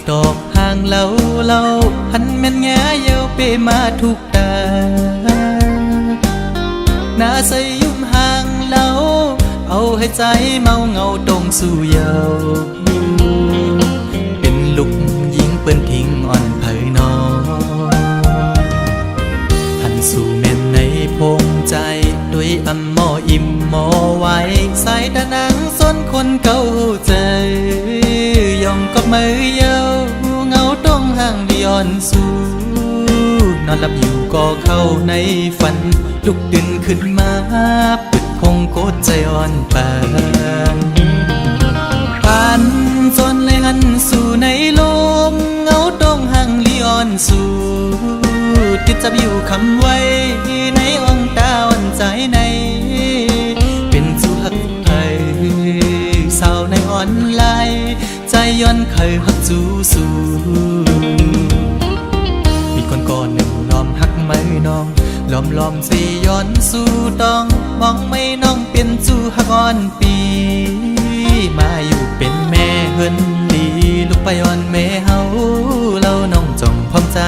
ตอกห่างเล่าหันแม่นแง่เยาเปมาทุกตาหน้าใสยุ่มห่างเล่าเอาให้ใจเมาเงาตรงสู่เยาเป็นลูกยิงเปิ้นทิ้งอ่อนเผยนอหันสู่แม่นในพงใจด้วยอำมออิ่มมอไว้ใส่ตานังส้นคนเก่าใจยองก็มือเยาเงาต้องห่างดิอ่อนสู่นอนหลับอยู่ก็เข้าในฝันลุกดึงขึ้นมาปิดพงโกดใจอ่อนปานผ่านจนเลยหันสู่ในลมเงาต้องห่างลิอ่อนสู่ติดจับอยู่คำไว้ในอ่องตาอ่อนใจในเป็นสู่หักไทยสาวในอ่อนลายใจย้อนเคยหักสู่มีคนก่อนหนึ่งล้อมหักไม่น้องล้อมสิย้อนสู่ต้องมองไม่น้องเป็นสู่หักอ่อนปีมาอยู่เป็นแม่เฮินดีลูกไปอ่อนแม่เฮาเล่าน้องจ้องพร้อมใจ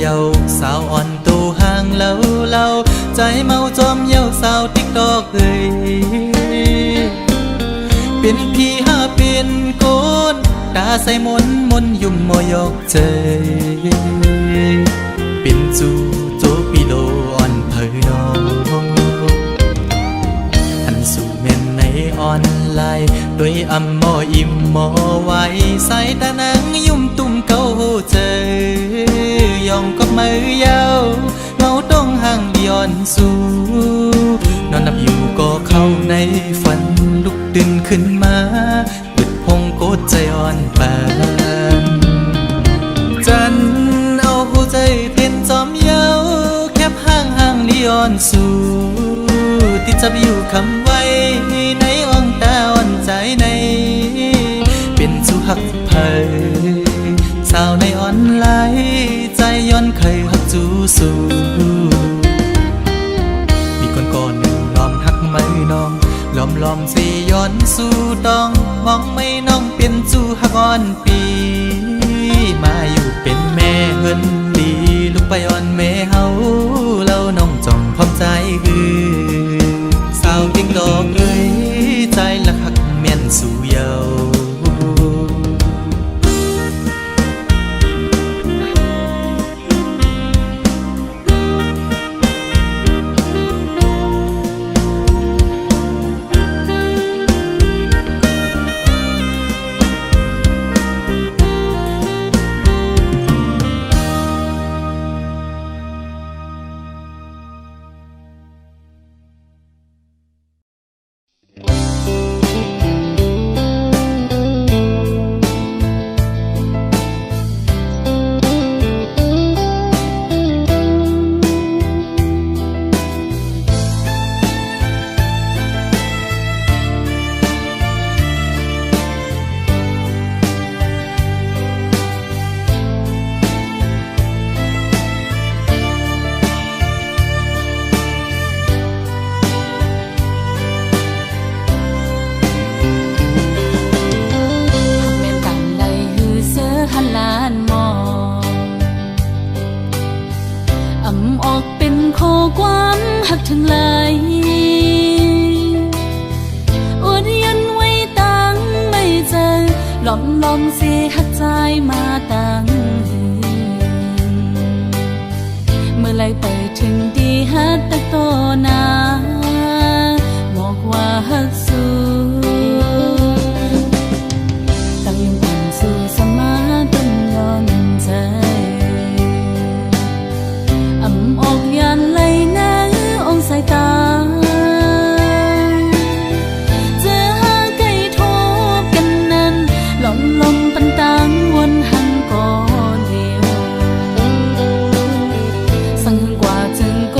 เยาสาวอ่อนตูห่างเล่าใจเมาจอมเยาสาวติ๊กตอกเอ้ยเป็นพี่หาเป็นโกนตาใส่มนยุ่มมอยอกใจเป็นจูโจปีโลอ่อนเผยน้องหันสู่เม่นในออนไลน์ด้วยอำมออิ่มมอไว้ใส่ตานังยุ่มตุ่มเก่าใจยองก็มือยาวเงาต้องห่างดิอ่อนสู่นอนหลับอยู่ก็เข้าในฝันลุกดึงขึ้นมาบึดพงโกดใจอ่อนปานจันเอาหัวใจเต้นจอมเยาแคบห่างดิอ่อนสู่ติดจับอยู่คำไว้ในอ่องตาอ่อนใจในเป็นสู่หักเผยสาวในอ่อนไหลใจย้อนเคยหักสู่มีคนก่อนหนึ่งล้อมหักไม่น้องล้อมสิย้อนสู่ต้องมองไม่น้องเป็นสู่หักอ่อนปีมาอยู่เป็นแม่เฮินดีลูกไปอ่อนแม่เฮาเล่าน้องจ้องพร้อมใจสาวติ๊กตอกเอ้ยใจละหักแม่นสู่เยาทั้งหลายอวดยันไว้ตั้งไม่เจอล้อมเสียหักใจมาตั้งเมื่อไรไปถึงดีฮัดตะโตนาบอกว่าฮักสู้ตั้งยังอ่อนสู่สมาต้นย้อนใจอำออกยันไหลนะสายตาจะหาไก่ทบกันนั้นลมปันตังวนหังก่อนเดียวสั่งกว่าจึงโก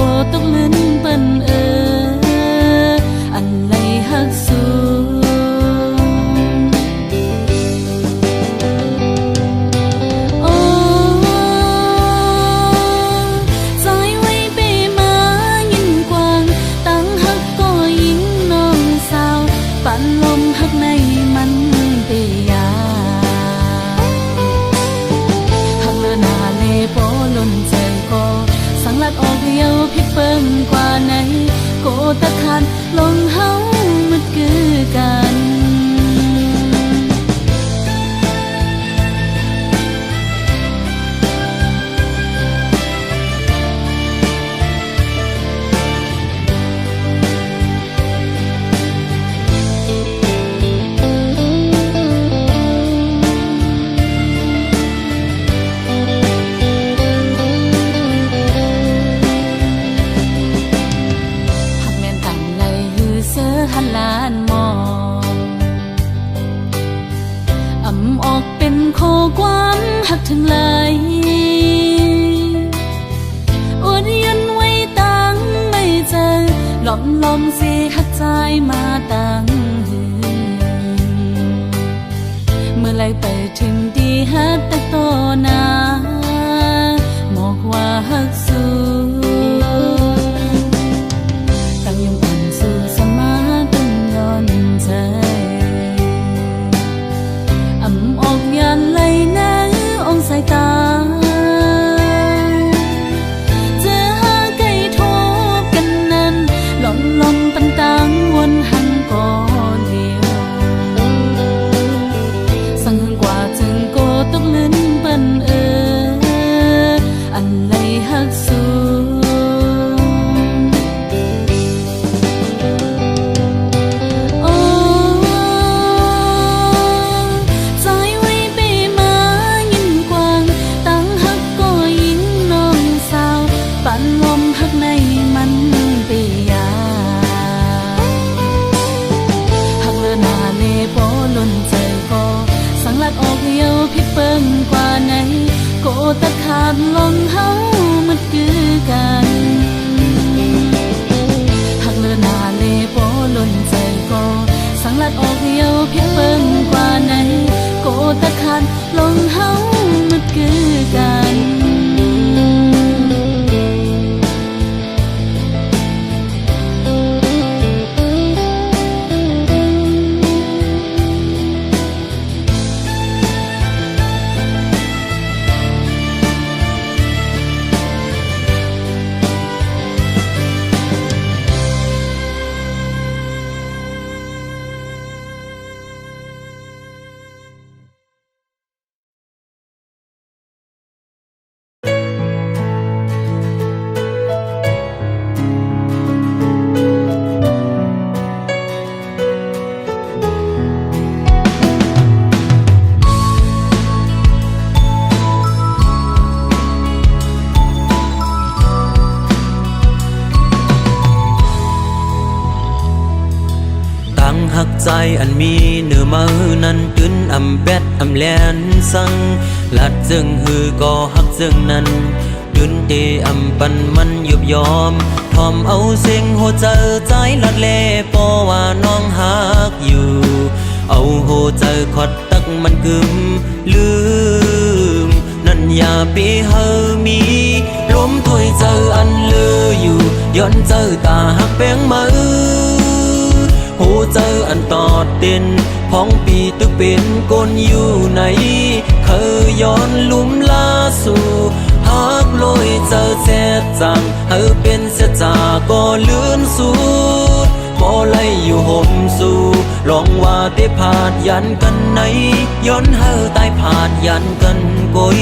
ออกเป็นข้อความหักถึงไหลอดยันไว้ตั้งไม่เจอหลอมเสียหักใจมาตั้งเมื่อไรไปถึงดีฮักแต่ต่อหน้าบอกว่าฮักสู้ตั้งยังอ่อนสู่สมาตั้งย้อนใจออกยันไหลนะองสายตาจะหาไก่ทบกันนั้นหลอมปันตังวนหันก่อนเดียวสั่งหึงกว่าจึงโกตกลิ้นเปิ้นอันไหลหักสู้พิดเปิ้งกว่าไหนโกตะขาดลมเฮามันคือกันหักเลือนาเลโปล้นใจก็สังลัดออกเหี่ยวพิดเปิ้งกว่าไหนโกตะขาดลมเฮามันคือกันหักใจอันมีเนื้อมือนั้นตื้นอำแบดอำแลนสังลัดจึงฮือก็หักจึงนั้นตื้นเตอำปันมันยุบยอมทอมเอาเสียงโหเจอใจลัดเล่ปอว่าน้องหักอยู่เอาโหเจอขอดตักมันกึมลืมนั่นอย่าไปเฮอมีล้มถอยเจออันลืออยู่ย้อนเจอตาหักแป้งมือหูเจออันตอดเด่นพ้องปีตึกเป็นก้นอยู่ไหนเคยย้อนลุ่มลาสู่หักลอยเจอแซ่จังเฮอเป็นเสียจาก็ลื่นสูดบ่ไล่อยู่ห่มสู่ลองว่าได้ผาดยันกันไหนย้อนเฮอตายผาดยันกันก้อย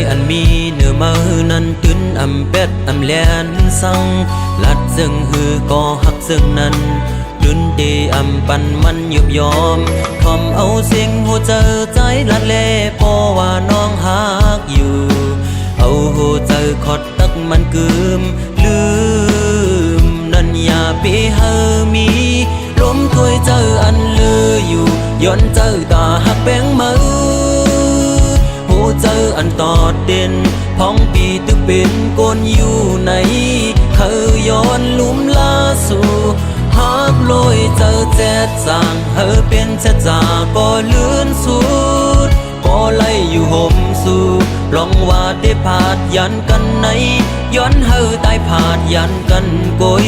อันมีเนื้อมือนั้นตื้นอำเป็ดอำแลนสังลัดซึ่งฮือก็หักซึ่งนั้นตื้นเตอำปันมันยุบยอมทอมเอาเสียงหัวเจอใจลัดเล่ปอว่าน้องหักอยู่เอาหัวเจอขอดตักมันกึมลืมนั่นอย่าไปเฮอมีล้มถอยเจออันลืออยู่ย้อนเจอตาหักแป้งมือเจออันตอดเด่นพ้องปีตึกเป็นก้นอยู่ไหนเคยย้อนลุ่มลาสู่หักลอยเจอแจ๊ดสางเฮอเป็นเสียจาก็ลื่นสูดก็ไล่อยู่ห่มสู่ลองว่าได้ผาดยันกันไหนย้อนเฮอตายผาดยันกันก้อย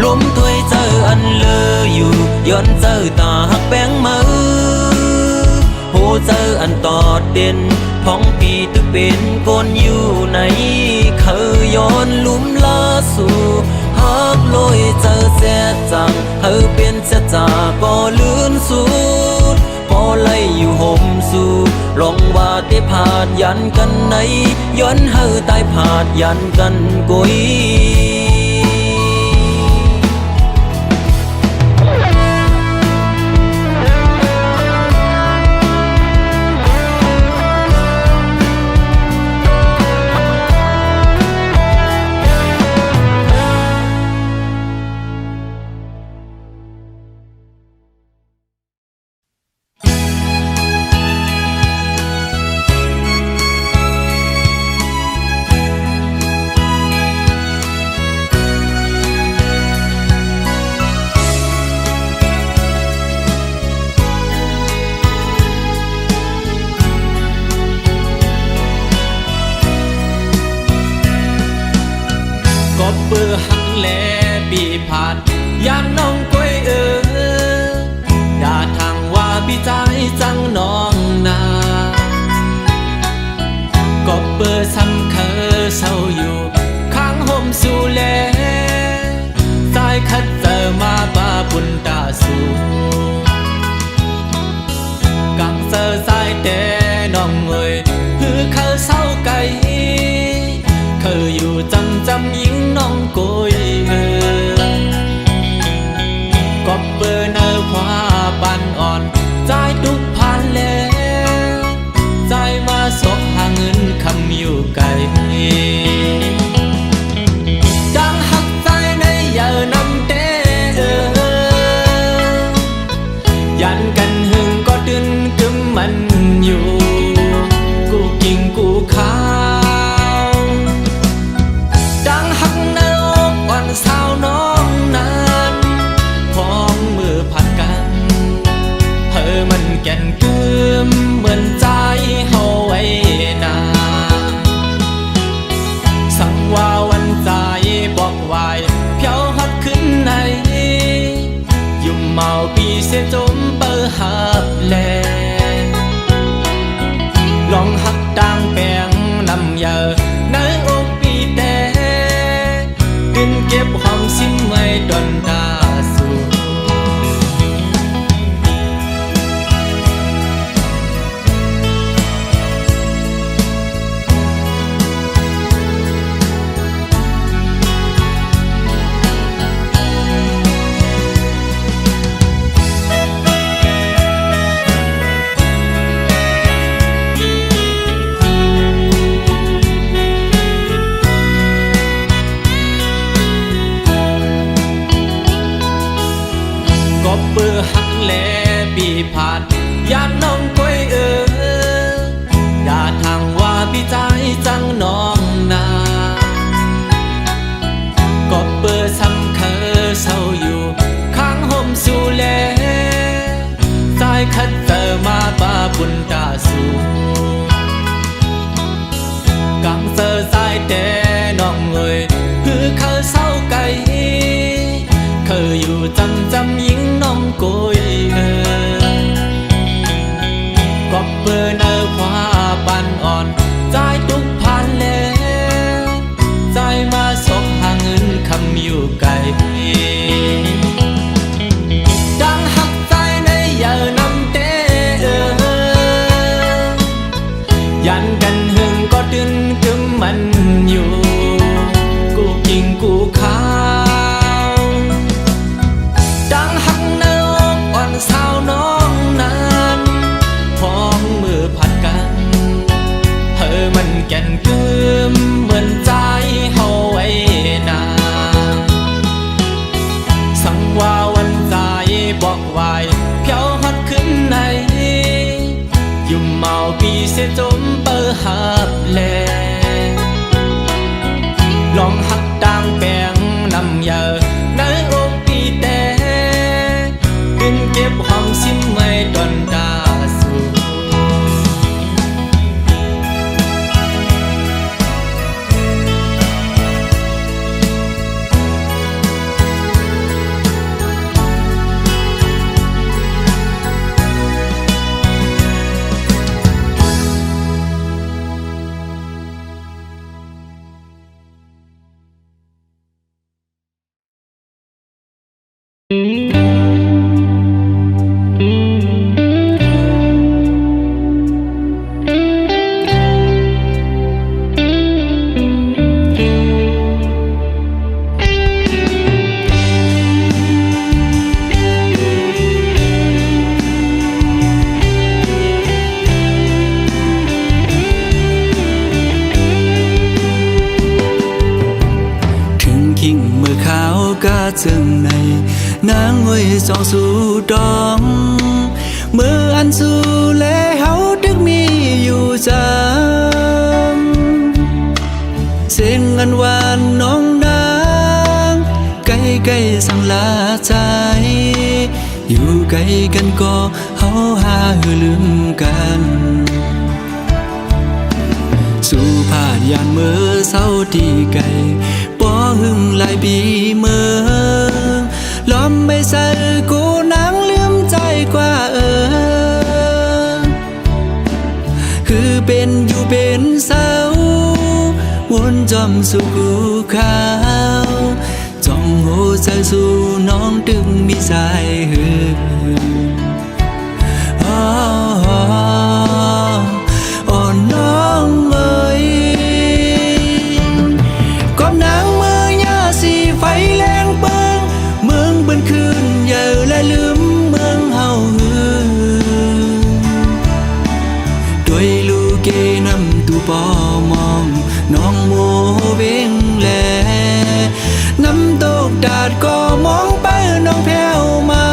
ลมถอยเจออันเลออยู่ย้อนเจอตาหักแป้งมือโหเจออันตอดเด่นพ้องปีตึกเป็นก้นอยู่ไหนเคยย้อนลุ่มลาสู่หักลอยเจอแซ่จังเฮอเป็นเสียจาก็ลื่นสูดพอไล่อยู่ห่มสู่ ลองว่าได้ผาดยันกันไหนย้อนเฮาตายผาดยันกันกุยก็เปื้อหักแลปีผาดยานน้องก้อยด่าทางว่าพี่ใจจังน้องนาก็เปื้อซ้ำเคอเศร้าอยู่ข้างห่มสู่แลสายคัดเจอมาบ้าบุญตาสู่กังเซอสายแต่น้องเอ่ยหือเขาเศร้าไก่เคยอยู่จำยิงน้องโกยก็เปิดเนื้อคว้าปันอ่อนใจทุกผ่านแล้วใจมาสกหาเงินคำอยู่ไกลดังหักใจในเยอะนำเตยันกันหึงก็ดึงกึมมันอยู่กูกิ่งกูข้าสาวน้องนั้นพองมือผัดกันเธอมันแก่นกึมเหมือนใจเฮาไว้นานสั่งว่าวันใจบอกวายเพียวฮัดขึ้นในยุ่มเมาปีเสียจมเปิดหับแลลองหักดังแปงนำเยอะในอกปีแต่เก็บความสิ้นไว้ดนตาสู่ก็เปื้อหักแลปีผาดยานน้องก้อยด่าทางว่าพี่ใจจังน้องนาก็เปื้อซ้ำเคอเศร้าอยู่ข้างห่มสู่แลสายคัดเจอมาบ้าบุญตาสู่กังเซอสายแต่น้องเอ่ยหือเขาเศร้าไก่เคยอยู่จำยิงน้องโกยก็เปิดเนื้อคว้าปันอ่อนใจทุกผ่านแล้วใจมาสกหาเงินคำอยู่ไกลดังหักใจในเยอะนำเตยันกันหึงก็ดึงกึมมันอยู่กูกิ่งกูข้าสาวน้องนั้นพองมือผัดกันเธอมันแก่นกึมเหมือนใจเฮาไว้นานสั่งว่าวันใจบอกวายเพียวฮัดขึ้นในยุ่มเมาปีเสียจมเปิดหับแลลองหักดังแปงนำเยอะในอกปีแต่เก็บความสิ้นไว้ดนตาสู่ ในนางงวยสองสู่ดองเมื่ออันสู่และเฮาดึกมีอยู่จำเสียงอันหวานน้องนางใกล้ๆสั่งลาใจอยู่ไกลกันก็เฮาหาลืมกันสู่ผาดยานเมื่อเศร้าที่ไกลป้อหึงหลายปีเมื่อล้อมไม่ใส่กูนางลืมใจกว่าคือเป็นอยู่เป็นเศร้าวนจอมสู่กูขาวจ้องหัวใจสู่น้องดึงมีสายหือ่อนน้องเอ้ยก้มนางเมื่อยาสีไฟแรงเปิงเมืองเบิ่นคืนอย่าและลืมเมืองเฮาด้วยลูกเกนำตูปอมองน้องโมเวงแลน้ำตกดาดก็มองไปน้องแผ่วมา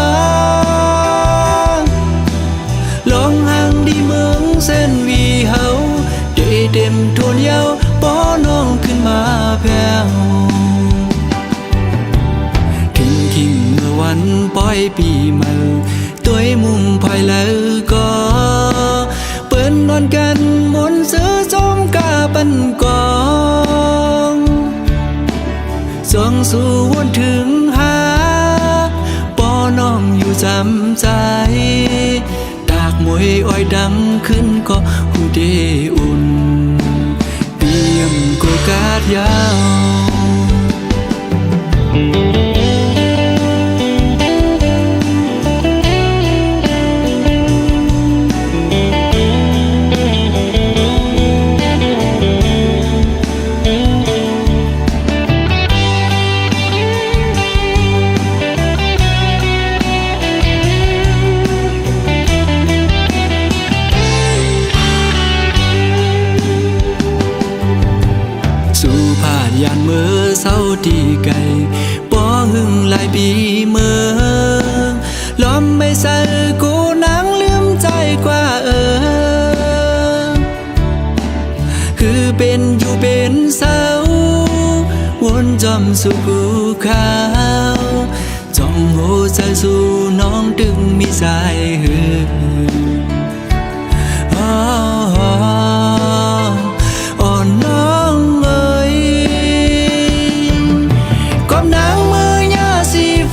ลองห่างดีเมืองเส้นวีเฮาได้เต็มทวนเยาวป้อน้องขึ้นมาแผ่วคิงเมื่อวันปล่อยปีใหม่ตัวมุงภายแล้วก็เปิ้นนอนกันมนซื้อจมกาปันกองส่องสู่วนถึงหาป้อน้องอยู่จำใจตากมวยอ้อยดังขึ้นก็หูเดอุ่นเปียมโกกาดยาวยานเมื่อเศร้าที่ไกลป้อหึงหลายปีเมื่อล้อมไม่ใส่กูนางลืมใจกว่าคือเป็นอยู่เป็นเศร้าวนจอมสู่กูขาวจ้องหัวใจสู่น้องดึงมีสายหือ่อนน้อง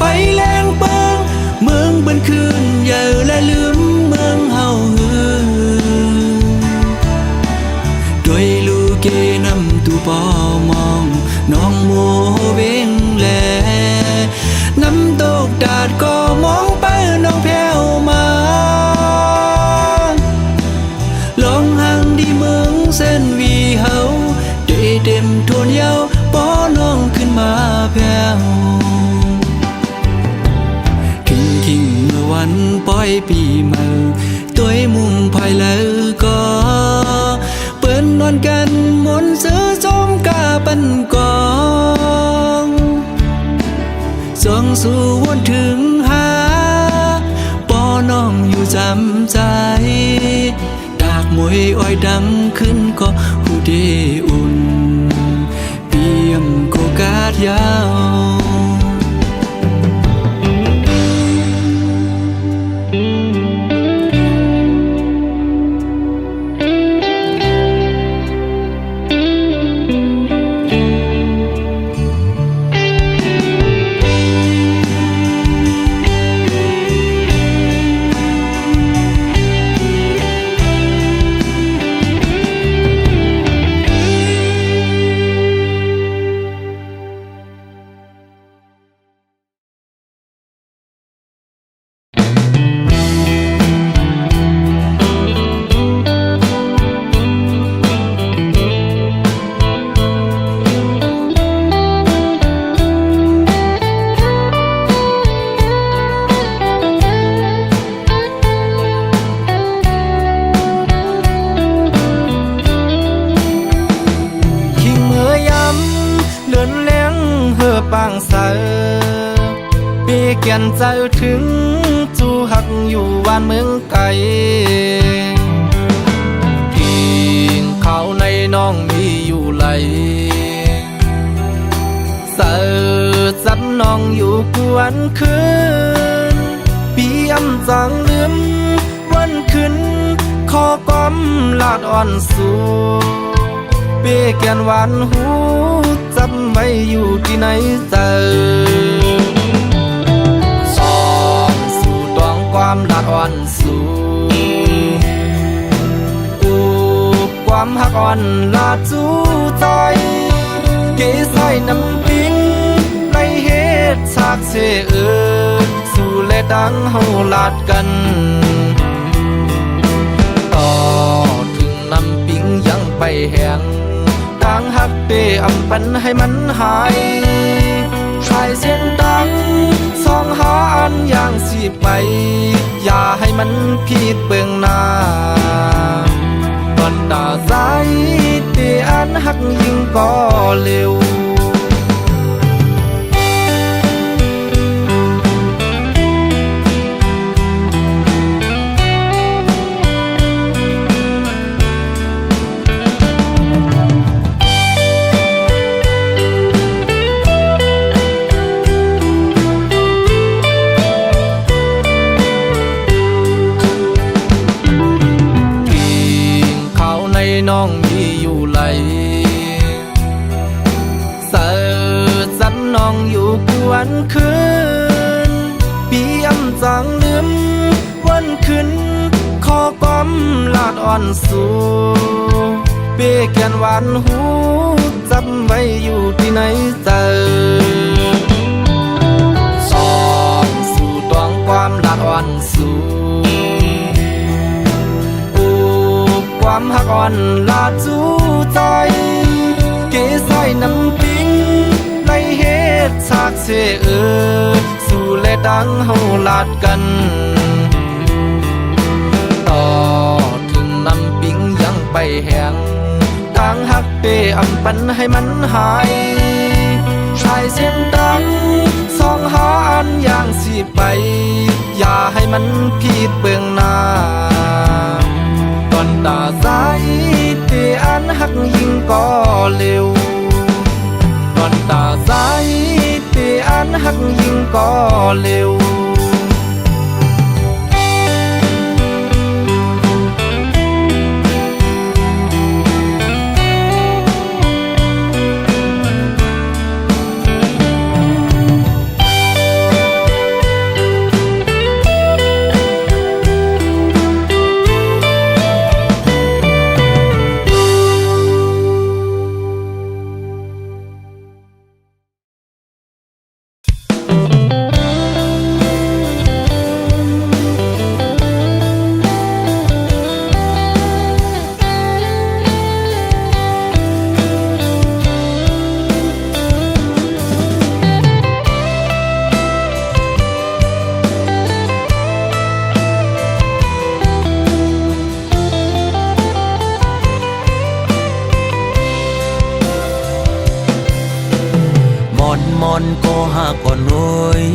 ไฟแรงเปิงเมืองเบิ่นคืนอย่าและลืมเมืองเฮาด้วยลูกเกนำตูปอมองน้องโมเวงแลน้ำตกดาดก็มองไปน้องแผ่วมาลองห่างดีเมืองเส้นวีเฮาได้เต็มทวนเยาวป้อน้องขึ้นมาแผ่วคิงเมื่อวันปล่อยปีใหม่ตัวมุงภายแล้วก็เปิ้นนอนกันมนซื้อจมกาปันกองส่องสู่วนถึงหาป้อน้องอยู่จำใจตากมวยอ้อยดังขึ้นก็หูเดอุ่นเปียมโกกาดยาวปางเสอ เกียนใจถึงจูหักอยู่บ้านเมืองไกลกินข้าวในน้องมีอยู่ไหลเสิร์จับน้องอยู่กวนคืนปีอำจังลืมวันคืนขอกอมลาดอ่อนสู่เปียแกนหวานหูจำไว้อยู่ที่ไหนเจอสองสู่ตองความลาดอ่อนสู่กูความหักอ่อนลาดจูใจเกยใส่น้ำปิงในเหตุฉากเสสู่เลดังเฮาลาดกันต่อถึงน้ำปิงยังไปแห้งทางหักเปอำปันให้มันหายชายเส้นตังสองหาอันอย่างสิไปอย่าให้มันผิดเบื้องหน้าตอนตาใจเตอันหักยิ่งก็เร็วน้องมีอยู่ไหลเสิร์จันน้องอยู่กวนคืนปีอำจังลืมวันคืนขอกอมลาดอ่อนสู่เปียแกนหวานหูจำไว้อยู่ที่ไหนเจอสองสู่ตองความลาดอ่อนสู่ความหักอ่อนลาดจูใจเกยใส่น้ำปิงในเหตุฉากเสสู่เลดังเฮาลาดกันต่อถึงน้ำปิงยังไปแห้งทางหักเปอำปันให้มันหายชายเส้นตังสองหาอันอย่างสิไปอย่าให้มันผิดเบื้องหน้าตอนตาใจเตอันหักยิ่งก็เร็วตอนตาใจเตอันหักยิ่งก็เร็วก็หาก่อนรวย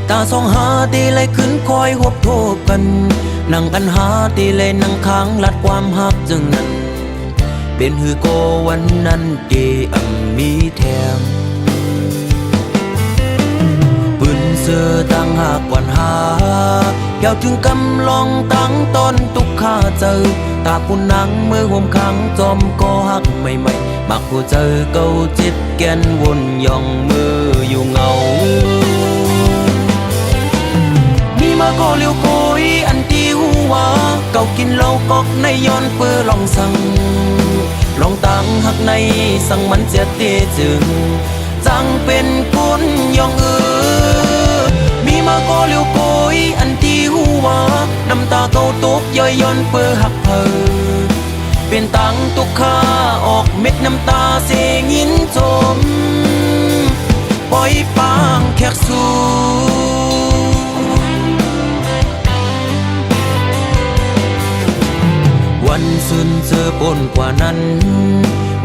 ตาสองหาตีเลยขึ้นคอยหบโทบกันนั่งกันหาตีเลยนั่งค้างลัดความหักจึงนั้นเป็นหือโกวันนั้นเกมีแถมปืนเสือตั้งหากวันหาเกี่ยวถึงกำลองตั้งต้นตุกข้าเจอตาปุ่นนังมือห่มขังจอมก็หักใหม่ๆมักผู้เจอเก่าจิตแกนวนย่องมืออยู่เงามีมาก็เลี้ยวโกยอันที่หัวเก่ากินเหล้ากอกในย้อนเปื้อลองสั่งลองตั้งหักในสั่งมันเสียเตจึงจังเป็นคนย่องมีมาก็เลี้ยวโกยอันที่หัวน้ำตาเก่าตกย่อยย้อนเปื้อหักเพอเป็นตังตุกข้าออกเม็ดน้ำตาเสียงยินจมปล่อยปางแขกสู่วันซึนเจอปนกว่านั้น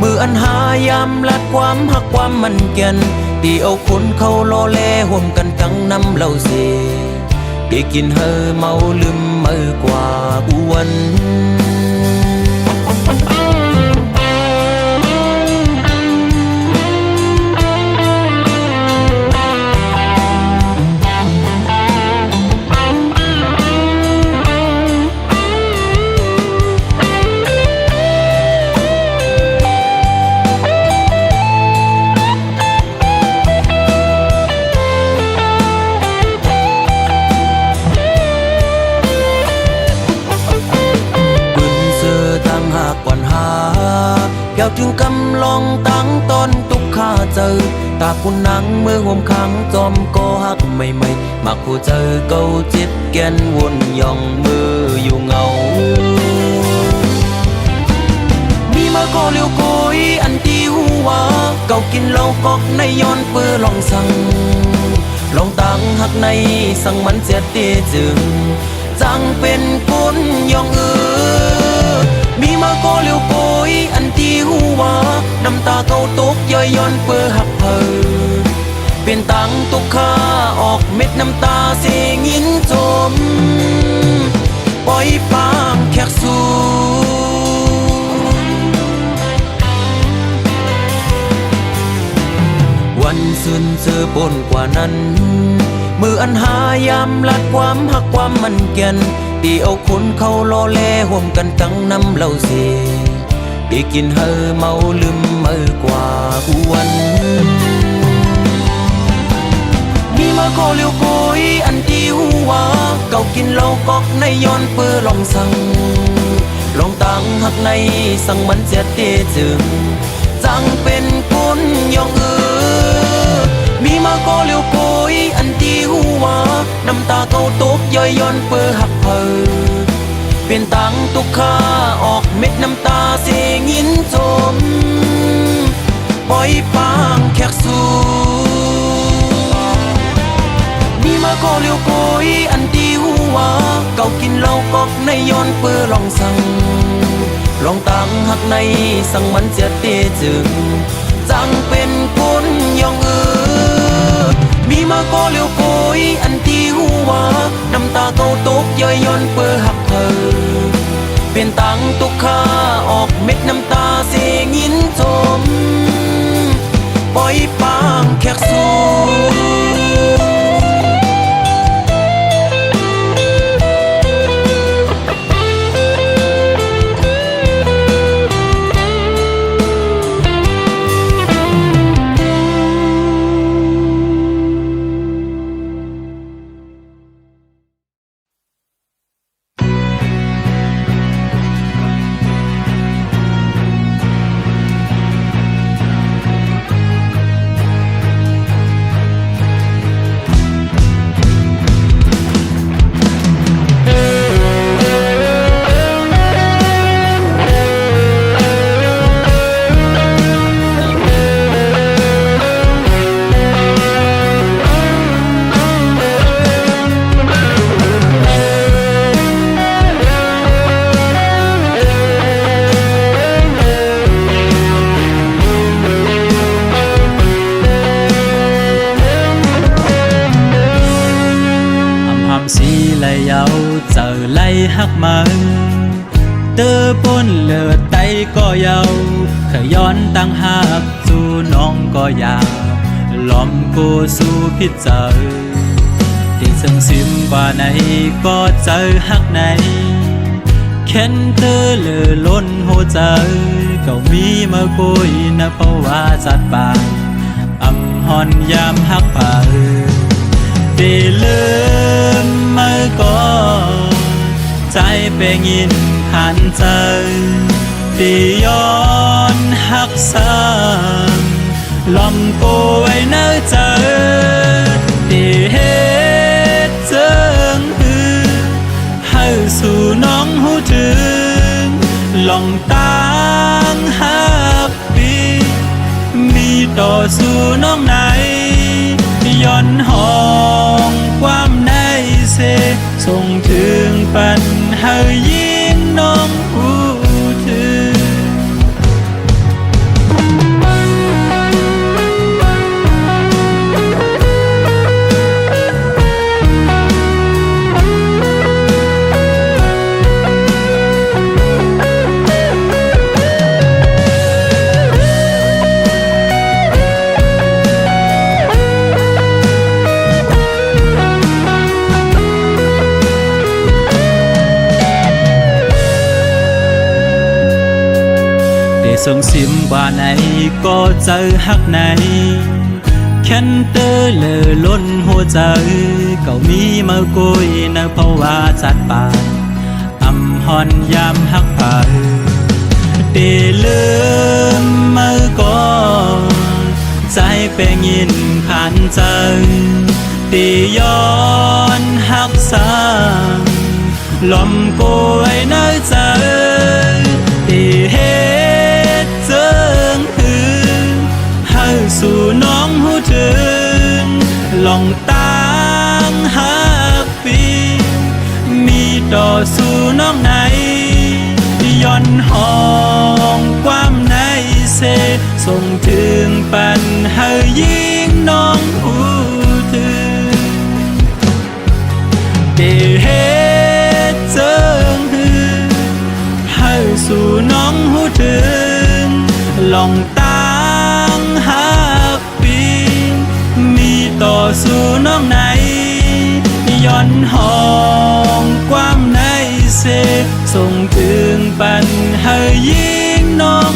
มืออันหายามลัดความหักความมันเกียน ตีเอาคนเขาโลเลห่วมกันตั้งน้ำเหล่าเสได้กินเฮอเมาลืมมือกว่าอ้วนแก้วถึงกำลองตั้งตอนตุกข้าเจอตาคุณนังเมื่อห่มขังจอมก็หักไม่มักผู้เจอเก่าจิตแกนวนย่องมืออยู่เงามีมาก็เลี้ยวโกยอันที่หัวเก่ากินเหล้ากอกในย้อนเปื้อลองสั่งลองตั้งหักในสั่งมันเสียตีจึงจังเป็นคนย่องมีมาก็เลี้ยวโกยอันที่หัวน้ำตาเขาตกย่อยย้อนเปื้อหักเพอเป็นตังตุกข้าออกเม็ดน้ำตาเสียงินจมปล่อยฟางแขกสู่วันซื่นเจอบนกว่านั้นมืออันหายามลัดความหักความมันแก่นตีเอาคนเขาโลเลห่วมกันตั้งน้ำเหล่าเสได้กินเฮอเมาลืมมือกว่าอ้วนมีมาก็เลี้ยวโกยอันที่หัวเก่ากินเหล้ากอกในย้อนเปื้อลองสั่งลองตั้งหักในสั่งมันเสียเตจึงจังเป็นคนย่องมีมาก็เลี้ยวโกยอันที่หัวน้ำตาเขาตกย่อยย้อนเปื้อหักเพอเป็นตังตุกข้าออกเม็ดน้ำตาเสียงินจมปล่อยฟางแขกสู่มีมาก็เลี้ยวโกยอันที่หัวเก่ากินเหล้ากอกในย้อนเปื้อลองสั่งลองตั้งหักในสั่งมันเสียเตจึงจังเป็นคนย่องมีมาก็เลี้ยวโกยอันที่หัวน้ำตาเขาตกย่อยย้อนเปื้อหักเพอเป็นตังตุกข้าออกเม็ดน้ำตาเสียงินจมปล่อยฟางแขกสู่หักมันเตอปนเลือดไตก็ยาวขย้อนตั้งหักสู่น้องก็ยาวล้อมกูสู่พิษเจอที่ซึ่งซิมกว่าไหนก็เจอหักไหนแค้นเตอเลือล้นหัวใจก็มีมาคุยนะเพราะว่าจัดปากอำหอนยามหักผ่าตีลืมมาก่อนใจเป็นยินหันใจตีย้อนหักซ้ำลำกูไว้เนื้อใจตีเฮ็ดเจิงให้สู่น้องหูถึงลองตั้งหักปีมีต่อสู่น้องไหนย้อนห้องความในเสส่งถึงปัญหายิ่งน้องหูถึง ส่งซิมว่าไหนก็เจอฮักไหนแค้นเตอเลอล้นหัวใจเก่ามีมากุยในภาวะจัดป่าอำหอนยามฮักป่าเดลืมมือก่อนใจแปลงยินผ่านใจตีย้อนฮักสางลมโกยในใจตีเฮ็ดเจิงหือให้สู่น้องหูถึงลองตั้งฮักปีมีต่อสู่น้องไหนย้อนห้องความในเสส่งถึงปันให้ยิ่งน้องหูถึงเดเฮ็ดเจิงหือให้สู่น้องหูถึงลองตั้งฮักปีมีต่อสู่น้องไหนย้อนห้องความในเสส่งถึงปันให้ยิ่งน้อง